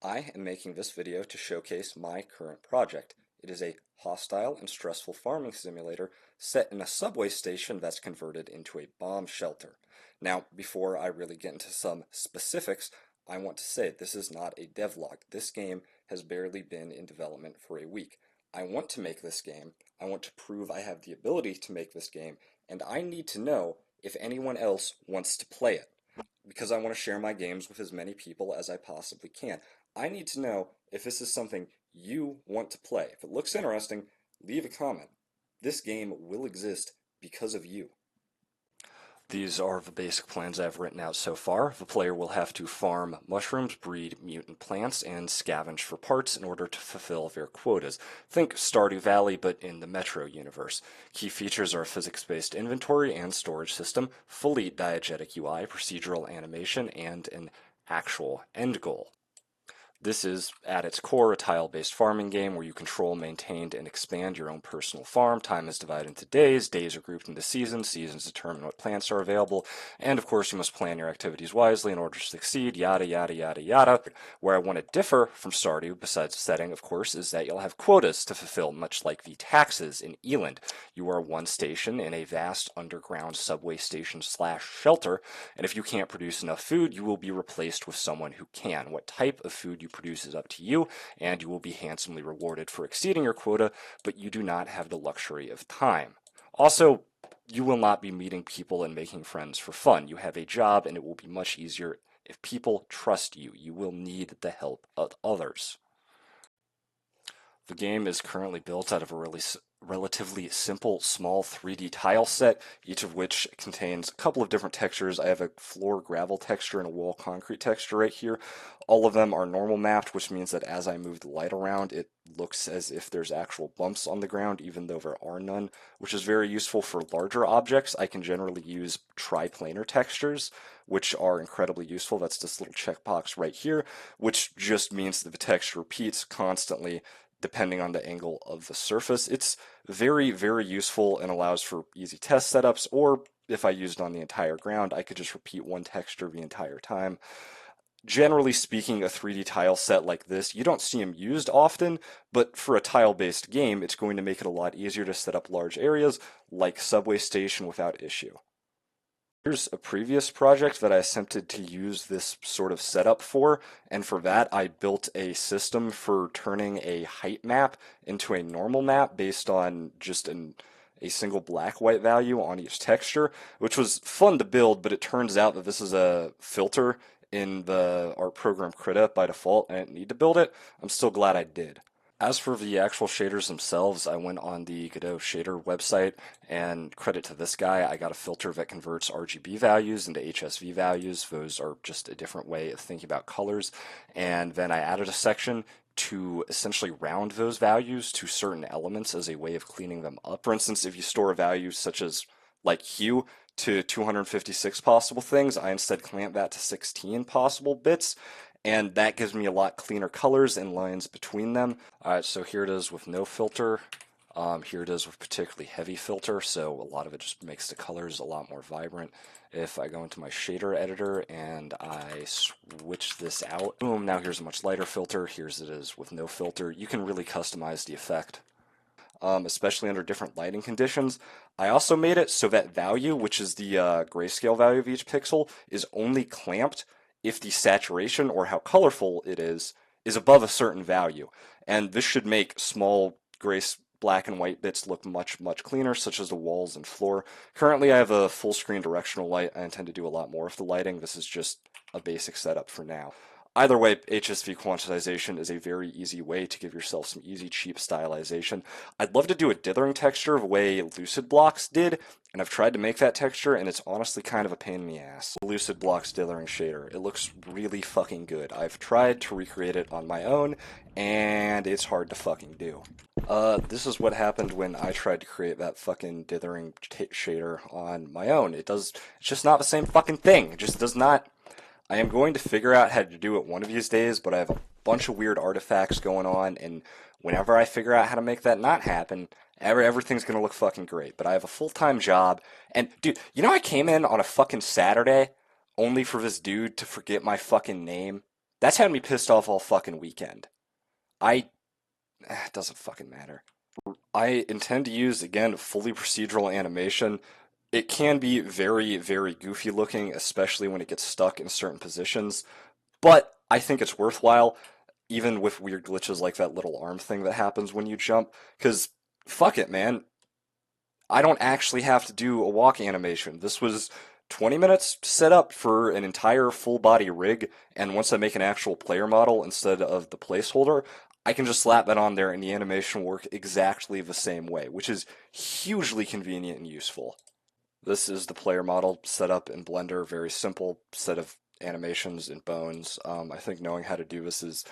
I am making this video to showcase my current project. It is a hostile and stressful farming simulator set in a subway station that's converted into a bomb shelter. Now, before I really get into some specifics, I want to say this is not a devlog. This game has barely been in development for a week. I want to make this game, I want to prove I have the ability to make this game, and I need to know if anyone else wants to play it because I want to share my games with as many people as I possibly can. I need to know if this is something you want to play. If it looks interesting, leave a comment. This game will exist because of you. These are the basic plans I've written out so far. The player will have to farm mushrooms, breed mutant plants, and scavenge for parts in order to fulfill their quotas. Think Stardew Valley, but in the Metro universe. Key features are a physics-based inventory and storage system, fully diegetic UI, procedural animation, and an actual end goal. This is, at its core, a tile-based farming game where you control, maintain, and expand your own personal farm. Time is divided into days are grouped into seasons determine what plants are available, and of course you must plan your activities wisely in order to succeed, yada yada yada yada. Where I want to differ from Stardew, besides the setting, of course, is that you'll have quotas to fulfill, much like the taxes in Eland. You are one station in a vast underground subway station / shelter, and if you can't produce enough food, you will be replaced with someone who can. What type of food you produce is up to you, and you will be handsomely rewarded for exceeding your quota, but you do not have the luxury of time. Also, you will not be meeting people and making friends for fun. You have a job, and it will be much easier if people trust you. You will need the help of others. The game is currently built out of a relatively simple, small 3D tile set, each of which contains a couple of different textures. I have a floor gravel texture and a wall concrete texture right here. All of them are normal mapped, which means that as I move the light around, it looks as if there's actual bumps on the ground, even though there are none, which is very useful for larger objects. I can generally use triplanar textures, which are incredibly useful. That's this little checkbox right here, which just means that the text repeats constantly depending on the angle of the surface. It's very, very useful and allows for easy test setups, or if I used on the entire ground, I could just repeat one texture the entire time. Generally speaking, a 3D tile set like this, you don't see them used often, but for a tile-based game, it's going to make it a lot easier to set up large areas like Subway Station without issue. Here's a previous project that I attempted to use this sort of setup for, and for that I built a system for turning a height map into a normal map based on just a single black-white value on each texture, which was fun to build, but it turns out that this is a filter in the art program Krita by default, and I didn't need to build it. I'm still glad I did. As for the actual shaders themselves, I went on the Godot shader website, and credit to this guy, I got a filter that converts RGB values into HSV values. Those are just a different way of thinking about colors. And then I added a section to essentially round those values to certain elements as a way of cleaning them up. For instance, if you store a value such as like hue to 256 possible things, I instead clamp that to 16 possible bits, and that gives me a lot cleaner colors and lines between them. Alright, so here it is with no filter. Here it is with particularly heavy filter, so a lot of it just makes the colors a lot more vibrant. If I go into my shader editor and I switch this out, boom, now here's a much lighter filter. Here's it is with no filter. You can really customize the effect, especially under different lighting conditions. I also made it so that value, which is the grayscale value of each pixel, is only clamped if the saturation, or how colorful it is above a certain value. And this should make small gray, black, and white bits look much, much cleaner, such as the walls and floor. Currently I have a full screen directional light. I intend to do a lot more of the lighting. This is just a basic setup for now. Either way, HSV quantization is a very easy way to give yourself some easy, cheap stylization. I'd love to do a dithering texture the way Lucid Blocks did, and I've tried to make that texture, and it's honestly kind of a pain in the ass. Lucid Blocks dithering shader. It looks really fucking good. I've tried to recreate it on my own, and it's hard to fucking do. This is what happened when I tried to create that fucking dithering shader on my own. It's just not the same fucking thing. It just does not. I am going to figure out how to do it one of these days, but I have a bunch of weird artifacts going on, and whenever I figure out how to make that not happen, everything's gonna look fucking great. But I have a full-time job, and dude, I came in on a fucking Saturday only for this dude to forget my fucking name That's had me pissed off all fucking weekend. I it doesn't fucking matter. I intend to use, again, fully procedural animation. It can be very, very goofy looking, especially when it gets stuck in certain positions, but I think it's worthwhile, even with weird glitches like that little arm thing that happens when you jump, because fuck it, man. I don't actually have to do a walk animation. This was 20 minutes set up for an entire full body rig, and once I make an actual player model instead of the placeholder, I can just slap that on there and the animation will work exactly the same way, which is hugely convenient and useful. This is the player model set up in Blender, very simple set of animations and bones. I think knowing how to do this is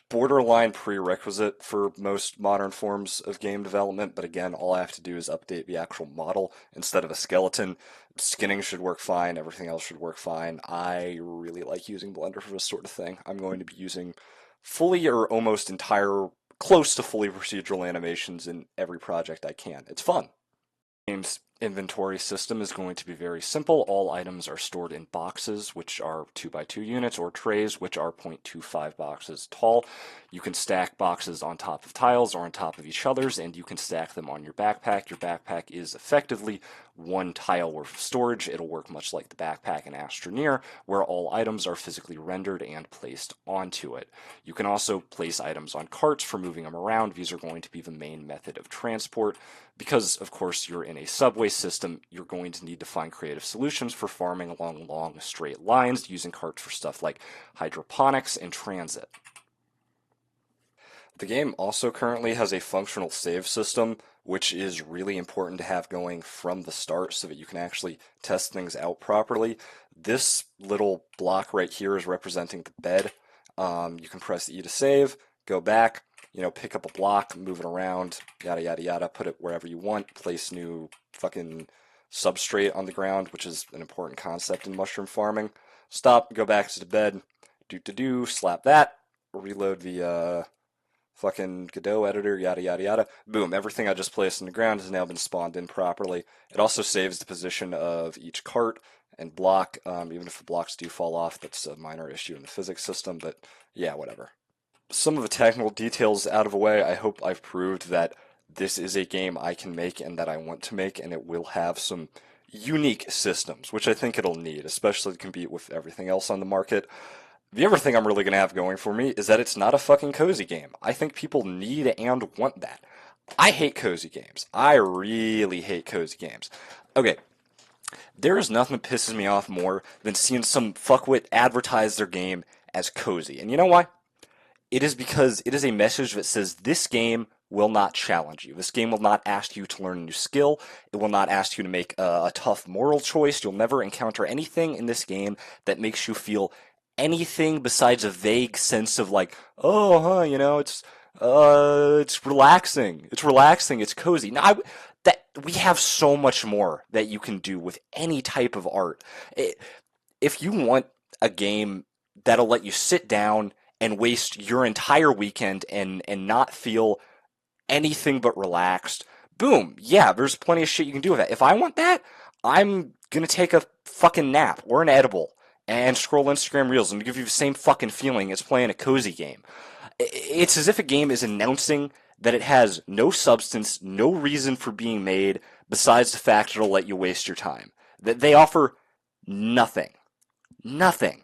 borderline prerequisite for most modern forms of game development, but again, all I have to do is update the actual model instead of a skeleton. Skinning should work fine, everything else should work fine. I really like using Blender for this sort of thing. I'm going to be using fully or almost entire, close to fully procedural animations in every project I can. It's fun. Game's inventory system is going to be very simple. All items are stored in boxes, which are 2x2 units, or trays, which are 0.25 boxes tall. You can stack boxes on top of tiles or on top of each other's, and you can stack them on your backpack. Your backpack is effectively one tile worth of storage. It'll work much like the backpack in Astroneer, where all items are physically rendered and placed onto it. You can also place items on carts for moving them around. These are going to be the main method of transport. Because, of course, you're in a subway system, you're going to need to find creative solutions for farming along long, straight lines, using carts for stuff like hydroponics and transit. The game also currently has a functional save system, which is really important to have going from the start so that you can actually test things out properly. This little block right here is representing the bed. You can press E to save, go back, pick up a block, move it around, yada yada yada, put it wherever you want, place new fucking substrate on the ground, which is an important concept in mushroom farming. Stop, go back to the bed, do, slap that, reload the fucking Godot editor, yada yada yada. Boom, everything I just placed in the ground has now been spawned in properly. It also saves the position of each cart and block, even if the blocks do fall off, that's a minor issue in the physics system, but yeah, whatever. Some of the technical details out of the way, I hope I've proved that this is a game I can make and that I want to make, and it will have some unique systems, which I think it'll need, especially to compete with everything else on the market. The other thing I'm really going to have going for me is that it's not a fucking cozy game. I think people need and want that. I hate cozy games. I really hate cozy games. Okay, there is nothing that pisses me off more than seeing some fuckwit advertise their game as cozy. And you know why? It is because it is a message that says this game will not challenge you. This game will not ask you to learn a new skill. It will not ask you to make a tough moral choice. You'll never encounter anything in this game that makes you feel anything besides a vague sense of like, oh, huh, it's relaxing. It's relaxing. It's cozy. Now, that we have so much more that you can do with any type of art. If you want a game that'll let you sit down and waste your entire weekend and not feel anything but relaxed, boom, yeah, there's plenty of shit you can do with that. If I want that, I'm gonna take a fucking nap or an edible and scroll Instagram Reels and give you the same fucking feeling as playing a cozy game. It's as if a game is announcing that it has no substance, no reason for being made besides the fact it'll let you waste your time. That they offer nothing. Nothing.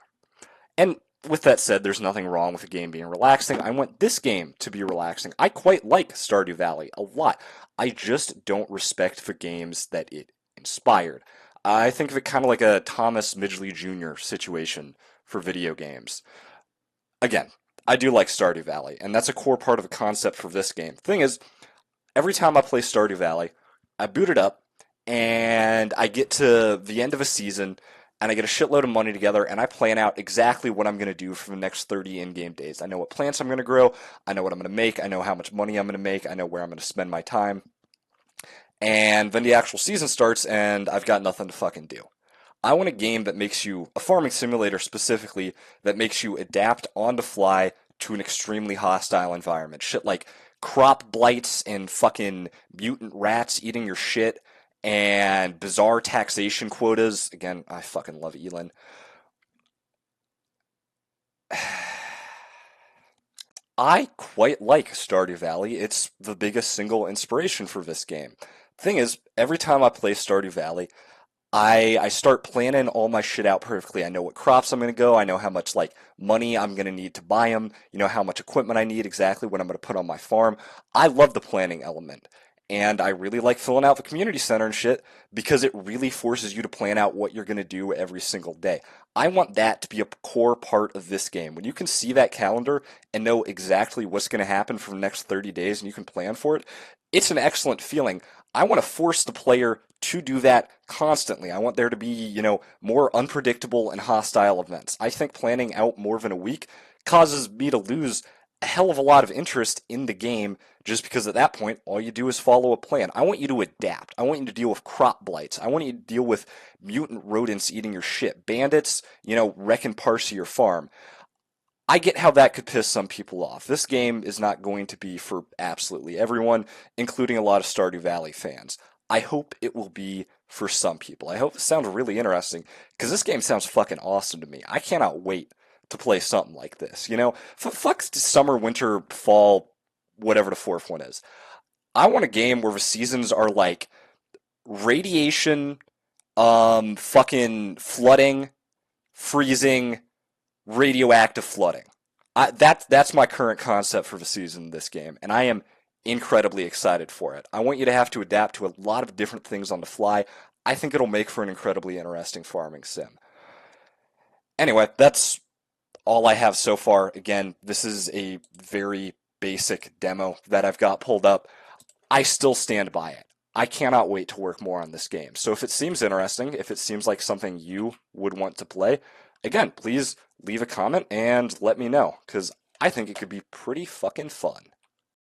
And with that said, there's nothing wrong with a game being relaxing. I want this game to be relaxing. I quite like Stardew Valley a lot. I just don't respect the games that it inspired. I think of it kind of like a Thomas Midgley Jr. situation for video games. Again, I do like Stardew Valley, and that's a core part of the concept for this game. Thing is, every time I play Stardew Valley, I boot it up, and I get to the end of a season, and I get a shitload of money together, and I plan out exactly what I'm going to do for the next 30 in-game days. I know what plants I'm going to grow, I know what I'm going to make, I know how much money I'm going to make, I know where I'm going to spend my time, and then the actual season starts, and I've got nothing to fucking do. I want a game that makes you, a farming simulator specifically, that makes you adapt on the fly to an extremely hostile environment. Shit like crop blights and fucking mutant rats eating your shit and bizarre taxation quotas. Again, I fucking love Elon. I quite like Stardew Valley. It's the biggest single inspiration for this game. Thing is, every time I play Stardew Valley, I start planning all my shit out perfectly. I know what crops I'm gonna go. I know how much like money I'm gonna need to buy them. You know how much equipment I need, exactly what I'm gonna put on my farm. I love the planning element, and I really like filling out the community center and shit because it really forces you to plan out what you're gonna do every single day. I want that to be a core part of this game. When you can see that calendar and know exactly what's gonna happen for the next 30 days and you can plan for it, it's an excellent feeling. I want to force the player to do that constantly. I want there to be, more unpredictable and hostile events. I think planning out more than a week causes me to lose a hell of a lot of interest in the game just because at that point, all you do is follow a plan. I want you to adapt. I want you to deal with crop blights. I want you to deal with mutant rodents eating your shit, bandits, wrecking parts of your farm. I get how that could piss some people off. This game is not going to be for absolutely everyone, including a lot of Stardew Valley fans. I hope it will be for some people. I hope it sounds really interesting because this game sounds fucking awesome to me. I cannot wait to play something like this. Fuck summer, winter, fall, whatever the fourth one is. I want a game where the seasons are like radiation, fucking flooding, freezing, radioactive flooding. That's my current concept for the season of this game, and I am incredibly excited for it. I want you to have to adapt to a lot of different things on the fly. I think it'll make for an incredibly interesting farming sim. Anyway, that's all I have so far. Again, this is a very basic demo that I've got pulled up. I still stand by it. I cannot wait to work more on this game. So if it seems interesting, if it seems like something you would want to play, again, please leave a comment and let me know, because I think it could be pretty fucking fun.